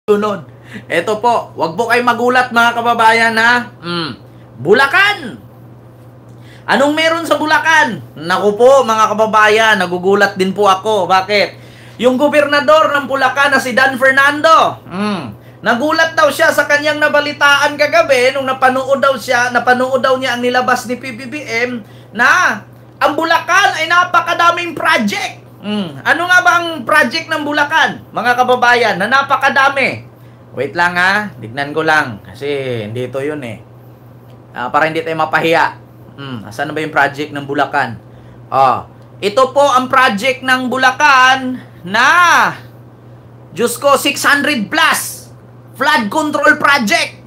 Sunod. Ito po, wag po kayo magulat mga kababayan ha. Bulacan. Anong meron sa Bulacan? Naku po mga kababayan, nagugulat din po ako. Bakit? Yung gobernador ng Bulacan na si Dan Fernando. Nagulat daw siya sa kanyang nabalitaan kagabi nung napanood daw niya ang nilabas ni PBBM na ang Bulacan ay napakadaming project. Ano nga ba ang project ng Bulacan, mga kababayan, na napakadami? Wait lang ha, tignan ko lang. Kasi hindi ito yun eh. Para hindi tayo mapahiya. Asan na ba yung project ng Bulacan? Ito po ang project ng Bulacan na, Diyos ko, 600 plus. Flood control project.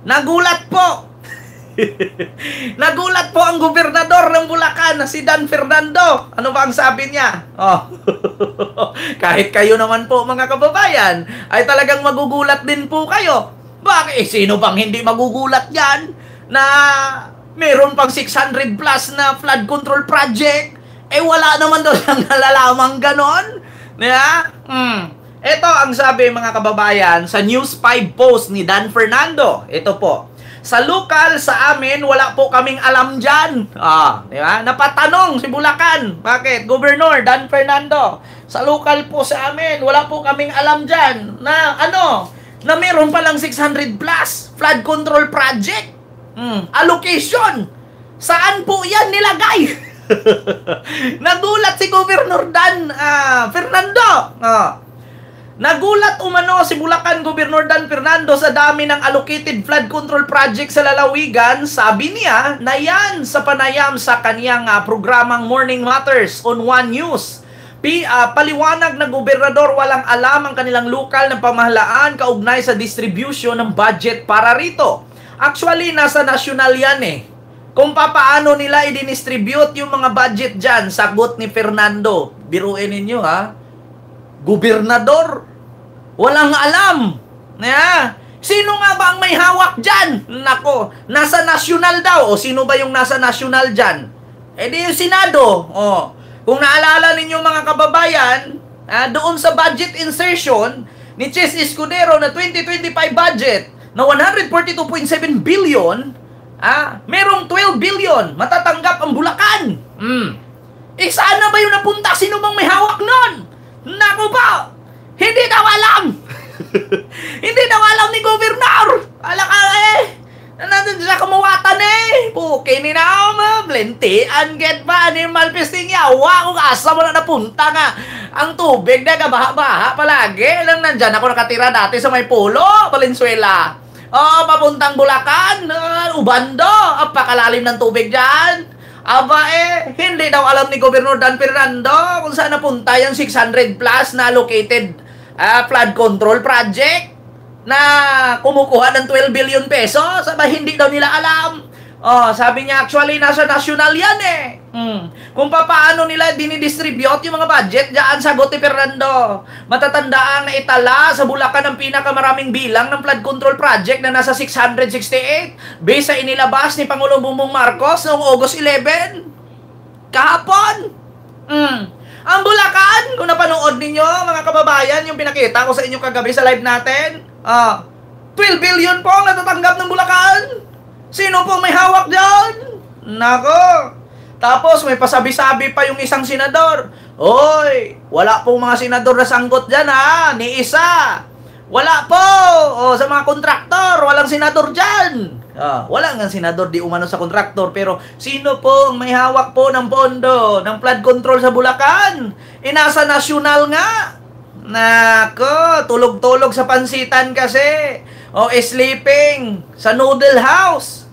Nagulat po. Nagulat po ang gobernador ng Bulacan na si Dan Fernando. Ano ba ang sabi niya? Kahit kayo naman po mga kababayan ay talagang magugulat din po kayo. Bakit? Sino bang hindi magugulat yan na meron pang 600 plus na flood control project? Wala naman daw siyang nalalamang ganon. Ito ang sabi mga kababayan sa News 5 post ni Dan Fernando. Ito po. Sa lokal, sa amin, wala po kaming alam dyan. Di ba? Napatanong si Bulacan. Bakit? Governor Dan Fernando. Sa lokal po sa amin, wala po kaming alam dyan. Na na meron palang 600 plus flood control project. Allocation. Saan po yan nilagay? Nagulat si Governor Dan Fernando. Nagulat umano si Bulacan Governor Dan Fernando sa dami ng allocated flood control project sa lalawigan. Sabi niya na yan sa panayam sa kaniyang programang Morning Matters on One News. Paliwanag na gobernador walang alam ang kanilang lokal na pamahalaan kaugnay sa distribution ng budget para rito. Actually, nasa national yan eh. Kung papaano nila i-distribute yung mga budget dyan, sagot ni Fernando. Biruin ninyo ha. Gobernador, walang alam. Sino nga ba ang may hawak dyan? Nako, nasa national daw. O sino ba yung nasa national dyan? Di yung Senado. Kung naalala ninyo mga kababayan, doon sa budget insertion ni Chis Escudero na 2025 budget na 142.7 billion, merong 12 billion matatanggap ang Bulacan. Saan na ba yung napunta? Sino bang may hawak nun? Naku po! Hindi daw alam! Hindi daw alam ni Governor! Nandun siya kumuwatan eh! Pukin ni na blentian, get ba? Animal pesting yawa kung asa mo na napunta nga. Ang tubig na kabaha-baha palagi. Lang nandyan ako nakatira dati sa may pulo, Valenzuela. Papuntang Bulacan, Ubando, apakalalim ng tubig dyan. Hindi daw alam ni Governor Dan Fernando kung saan napunta yung 600 plus na allocated flood control project na kumukuha ng 12 billion pesos. Hindi daw nila alam. Sabi niya, actually, nasa national yan eh. Kung paano nila dinidistribute yung mga budget, dyan sagot ni Fernando. Matatandaan na itala sa Bulacan ang pinakamaraming bilang ng flood control project na nasa 668 based sa inilabas ni Pangulong Bongbong Marcos noong August 11. Kahapon. Ang Bulacan, kung napanood ninyo, mga kababayan, yung pinakita ko sa inyo kagabi sa live natin, 12 billion po ang natatanggap ng Bulacan. Sino po may hawak dyan? Nako. Tapos may pasabi-sabi pa yung isang senador. Oy, wala pong mga senador na sanggot dyan ha, ni isa. Wala po. Sa mga kontraktor, walang senador dyan. Wala nga senador di umano sa kontraktor. Pero sino po ang may hawak po ng pondo ng flood control sa Bulacan? Nasa nasyonal nga. Nako, tulog-tulog sa pansitan kasi. Sleeping sa noodle house.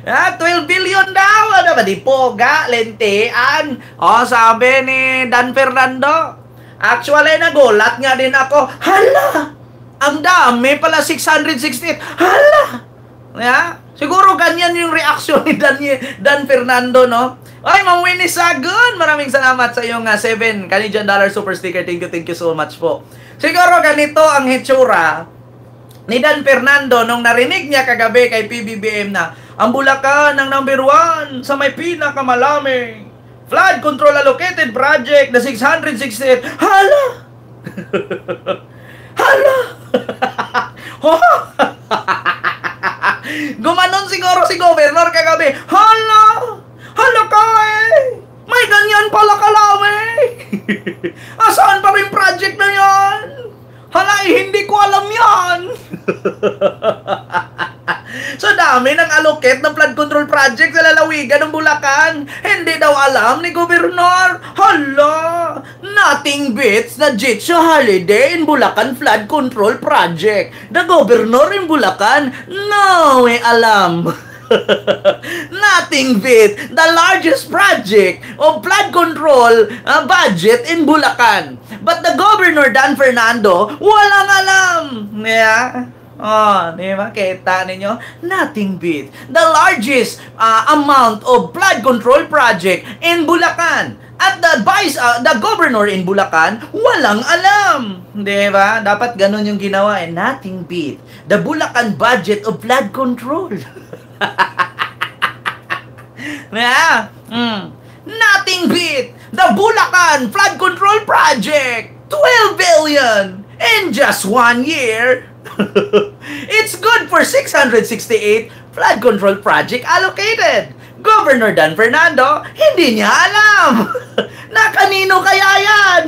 12 billion daw. Ano ba? Di poga, lentian. Sabi ni Dan Fernando. Actually, nagulat nga din ako. Hala! Ang dami pala, 668. Hala! Siguro ganyan yung reaction ni Dan Fernando, no? Ay, Ma'am Winnie Sagun, maraming salamat sa iyong 7 Canadian dollar super sticker. Thank you so much po. Siguro ganito ang hitsura ni Dan Fernando nung narinig niya kagabi kay PBBM na ang Bulacan ang number 1 sa may pinakamalaming flood control allocated project na 668. Hala! Hala! Oh! Gumanon siguro si Governor kagabi. Hala! Hala ka eh! May ganyan pala kalami! Asaan pa rin project na yan? Hala eh, hindi ko alam yan! So dami ng allocate ng flood control project sa lalawigan ng Bulacan. Hindi daw alam ni Gobernador. Hala! Nothing beats the Jitsu holiday in Bulacan flood control project. The Governor in Bulacan, no way alam. Nothing beats the largest project of flood control budget in Bulacan. But the Governor Dan Fernando, walang alam. Yeah. Oh, di ba? Kita ninyo? Nothing beats the largest amount of flood control project in Bulacan. At the governor in Bulacan, walang alam. Di ba? Dapat ganun yung ginawa eh. Nothing beats the Bulacan budget of flood control. Yeah. Nothing beats the Bulacan flood control project. 12 billion in just 1 year. It's good for 668 flood control project allocated. Governor Dan Fernando, hindi niya alam. Na kanino kaya yan?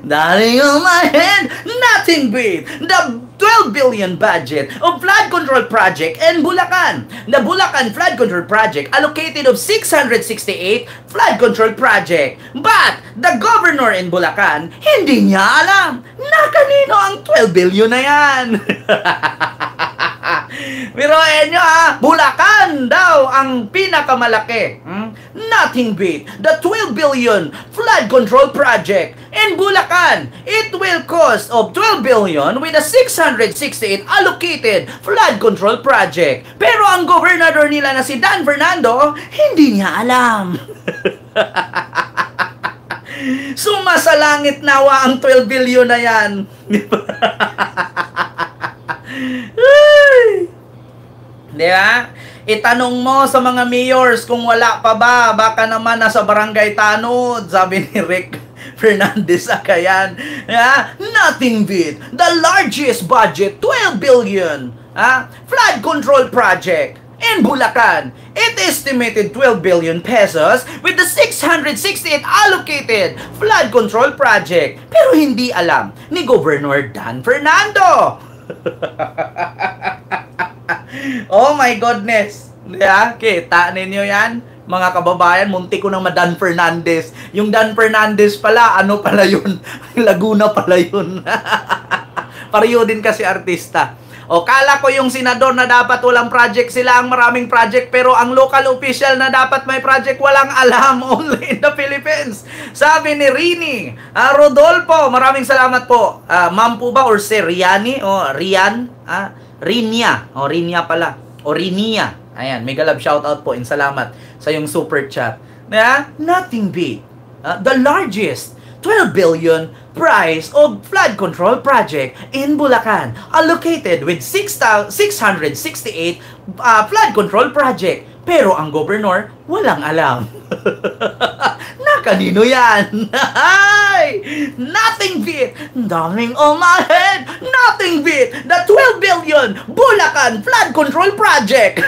Darling on my head, nothing beats the 12 billion budget of flood control project in Bulacan. The Bulacan flood control project allocated of 668 flood control project. But the governor in Bulacan, hindi niya alam na kanino ang 12 billion na yan. Biruin nyo Bulacan daw ang pinakamalaki. Nothing beat the 12 billion flood control project in Bulacan. It will cost of 12 billion with a 668 allocated flood control project. Pero ang gobernador nila na si Dan Fernando, hindi niya alam. Sumasalangit nawa ang 12 billion na yan. Di ba? Itanong mo sa mga mayors kung wala pa ba, baka naman nasa barangay tanod, sabi ni Rick Fernandez Akayan. Yeah? Nothing beat the largest budget, 12 billion flood control project in Bulacan. It estimated 12 billion pesos with the 668 allocated flood control project. Pero hindi alam ni Governor Dan Fernando. Oh my goodness. Yeah, kita ninyo yan? Mga kababayan, munti ko ng Dan Fernandez. Yung Dan Fernandez pala, ano pala yun? Laguna pala yun. Pareho din kasi artista. O, kala ko yung senador na dapat walang project, sila ang maraming project, pero ang local official na dapat may project, walang alam, only in the Philippines. Sabi ni Rini Rodolfo, maraming salamat po. Ma'am po ba or si Riani? O, Rian? Rinia. O, Rinia pala. O, Rinia. Ayan, mega love shoutout po and salamat sa yung super chat. Nothing beat the largest 12 billion price of flood control project in Bulacan, allocated with 668 flood control project. Pero ang governor, walang alam. Na kanino yan? Nothing beat, darling on my head, nothing beat the 12 billion Bulacan flood control project.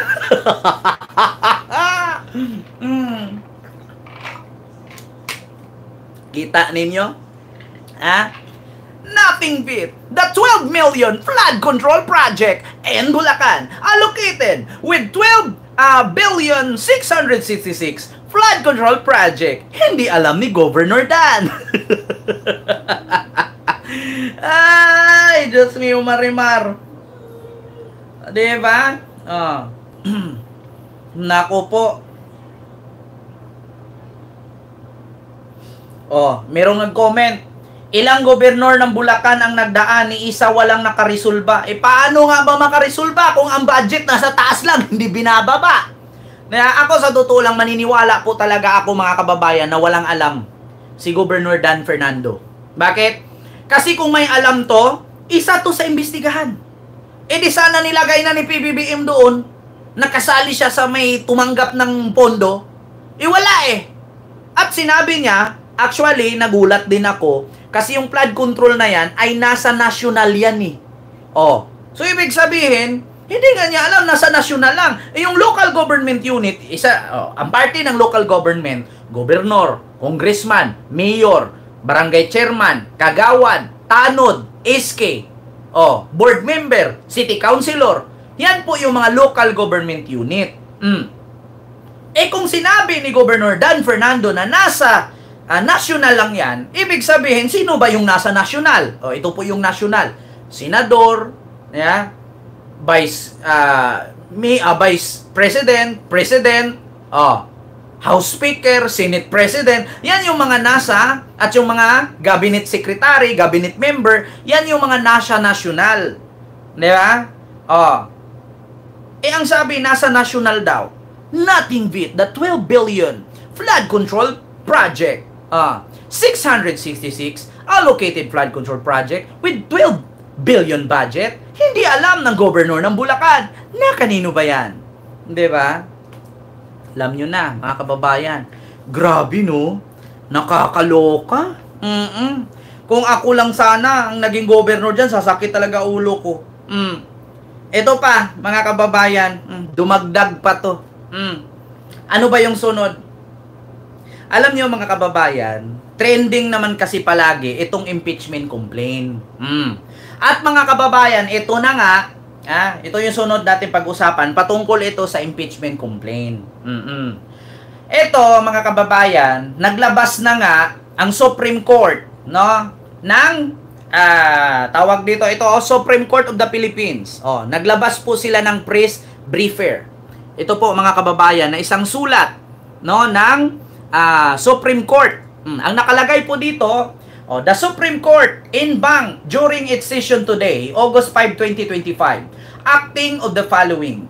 Kita ninyo? Nothing beat the 12 million flood control project in Bulacan, allocated with 12 billion 666 flood control project. Hindi alam ni Governor Dan. Ay, Diyos mio, Marimar. Diba? Naku po. Merong nag-comment. Ilang gobernador ng Bulacan ang nagdaan, ni isa walang nakarisulba. Paano nga ba makarisulba kung ang budget nasa taas lang, hindi binababa? Ako sa totoo lang, maniniwala po talaga ako mga kababayan na walang alam si Governor Dan Fernando. Bakit? Kasi kung may alam to, isa to sa imbestigahan. Di sana nilagay na ni PBBM doon, nakasali siya sa may tumanggap ng pondo. Wala eh. At sinabi niya, Actually, nagulat din ako kasi yung flood control na yan ay nasa national yan eh. Oh. So, ibig sabihin, hindi nga niya alam, nasa national lang. Eh, yung local government unit, ang party ng local government, gobernador, congressman, mayor, barangay chairman, kagawad, tanod, SK, board member, city councilor. Yan po yung mga local government unit. Eh kung sinabi ni Governor Dan Fernando na nasa national lang yan, ibig sabihin, sino ba yung nasa national? Ito po yung national. Senador, Vice President, President, House Speaker, Senate President, yan yung mga nasa, at yung mga Cabinet Secretary, Cabinet Member, yan yung mga nasa national. Di ba? Ang sabi, nasa national daw, nothing beat the 12 billion flood control project. 666 allocated flood control project with 12 billion budget. Hindi alam ng governor ng Bulacan na kanino ba yan. Di ba? Alam nyo na, mga kababayan. Grabe, no? Nakakaloka. Kung ako lang sana ang naging governor dyan, sasakit talaga ulo ko. Ito pa, mga kababayan, dumagdag pa to. Ano ba yung sunod? Alam niyo mga kababayan, trending naman kasi palagi itong impeachment complaint. At mga kababayan, ito na nga, ito yung sunod natin pag-usapan, patungkol ito sa impeachment complaint. Ito mga kababayan, naglabas na nga ang Supreme Court, no, ng tawag dito, ito Supreme Court of the Philippines. Naglabas po sila ng press briefer. Ito po mga kababayan, na isang sulat, no, ng Supreme Court. Ang nakalagay po dito, the Supreme Court in bank during its session today, August 5, 2025, acting of the following: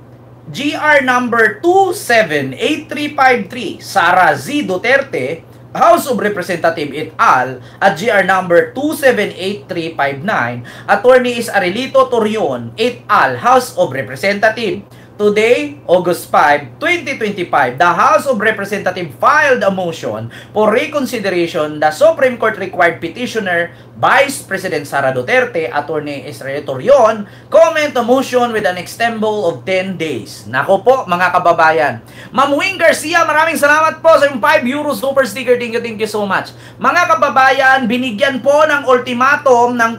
GR number 278353, Sara Z. Duterte, House of Representatives et al. At GR number 278359, Attorney Arelito Torion et al. House of Representatives. Today, August 5, 2025, the House of Representatives filed a motion for reconsideration. The Supreme Court required petitioner, Vice President Sara Duterte, Attorney Israel Torion, comment the motion with an extendable of 10 days. Nako po, mga kababayan. Ma'am Wing Garcia, maraming salamat po sa yung 5 euro super sticker. Thank you so much. Mga kababayan, binigyan po ng ultimatum ng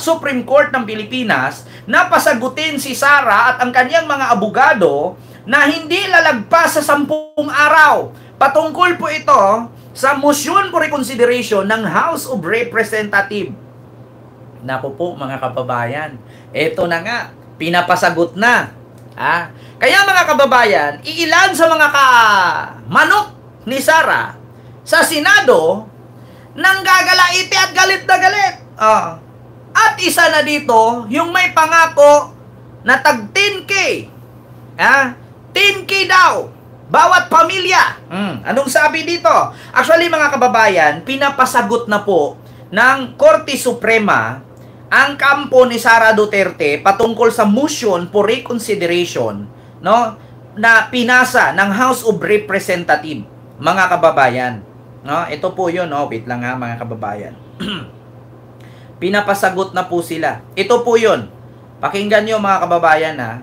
Supreme Court ng Pilipinas na pasagutin si Sara at ang kanyang mga abogado na hindi lalagpas sa 10 araw. Patungkol po ito sa motion for reconsideration ng House of Representatives. Naku po mga kababayan, ito na nga, pinapasagot na. Kaya mga kababayan, iilan sa mga manok ni Sara sa Senado nang gagalaiti at galit na galit. At isa na dito, yung may pangako na tag 10K. 10K daw. Bawat pamilya. Anong sabi dito? Actually mga kababayan, pinapasagot na po ng Korte Suprema ang kampo ni Sara Duterte patungkol sa motion for reconsideration, no, na pinasa ng House of Representatives, mga kababayan. No, ito po 'yun, no. Wait lang mga kababayan. Pinapasagot na po sila. Ito po 'yun. Pakinggan niyo mga kababayan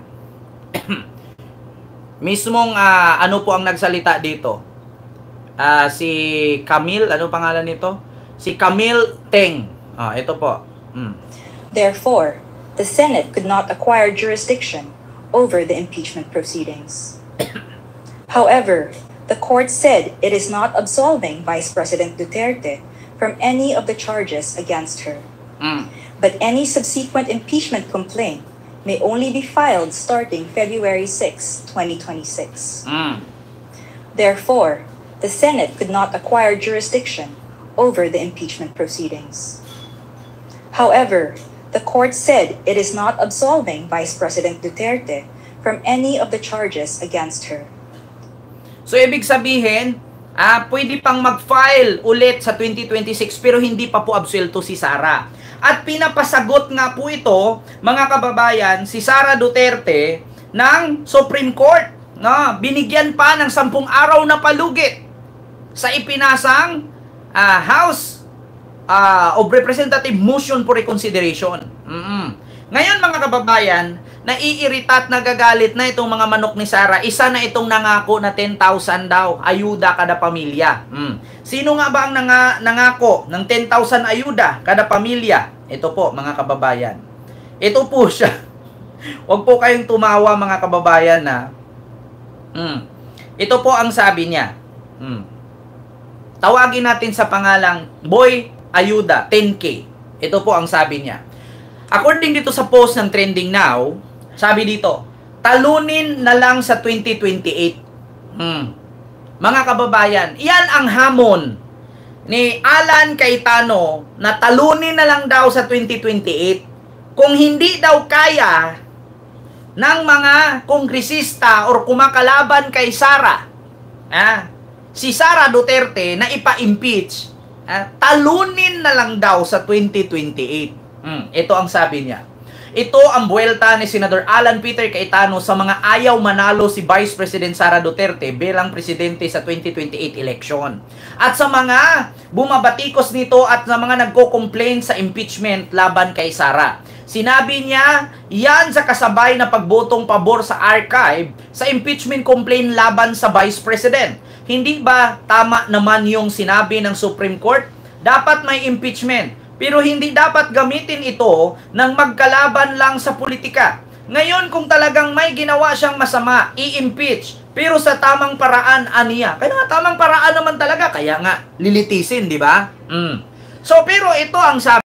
mismong ano po ang nagsalita dito? Si Camille, ano pangalan nito? Si Camille Teng. Ito po. Therefore, the Senate could not acquire jurisdiction over the impeachment proceedings. However, the court said it is not absolving Vice President Duterte from any of the charges against her. But any subsequent impeachment complaint may only be filed starting February 6, 2026. Therefore, the Senate could not acquire jurisdiction over the impeachment proceedings. However, the court said it is not absolving Vice President Duterte from any of the charges against her. So, ibig sabihin, pwede pang mag-file ulit sa 2026 pero hindi pa po absuelto si Sara. At pinapasagot nga po ito, mga kababayan, si Sara Duterte ng Supreme Court. No? Binigyan pa ng 10 araw na palugit sa ipinasang House of Representative motion for reconsideration. Ngayon mga kababayan, naiirita at nagagalit na itong mga manok ni Sara. Isa na itong nangako na 10,000 daw, ayuda kada pamilya. Sino nga ba ang nangako ng 10,000 ayuda kada pamilya? Ito po mga kababayan. Ito po siya. Huwag po kayong tumawa mga kababayan na ito po ang sabi niya. Tawagin natin sa pangalang Boy Ayuda 10K. Ito po ang sabi niya. According dito sa post ng Trending Now, sabi dito, talunin na lang sa 2028. Mga kababayan, iyan ang hamon ni Alan Cayetano na talunin na lang daw sa 2028. Kung hindi daw kaya ng mga kongresista or kumakalaban kay Sara, si Sara Duterte na ipa-impeach, talunin na lang daw sa 2028. Ito ang sabi niya. Ito ang buwelta ni Senador Alan Peter Cayetano sa mga ayaw manalo si Vice President Sara Duterte bilang presidente sa 2028 election. At sa mga bumabatikos nito at sa mga nagko-complain sa impeachment laban kay Sara. Sinabi niya, yan sa kasabay na pagbotong pabor sa archive sa impeachment complaint laban sa Vice President. Hindi ba tama naman yung sinabi ng Supreme Court? Dapat may impeachment. Pero hindi dapat gamitin ito ng magkalaban lang sa politika. Ngayon, kung talagang may ginawa siyang masama, i-impeach. Pero sa tamang paraan, aniya. Kaya nga, tamang paraan naman talaga. Kaya nga, lilitisin, di ba? So, pero ito ang sabi.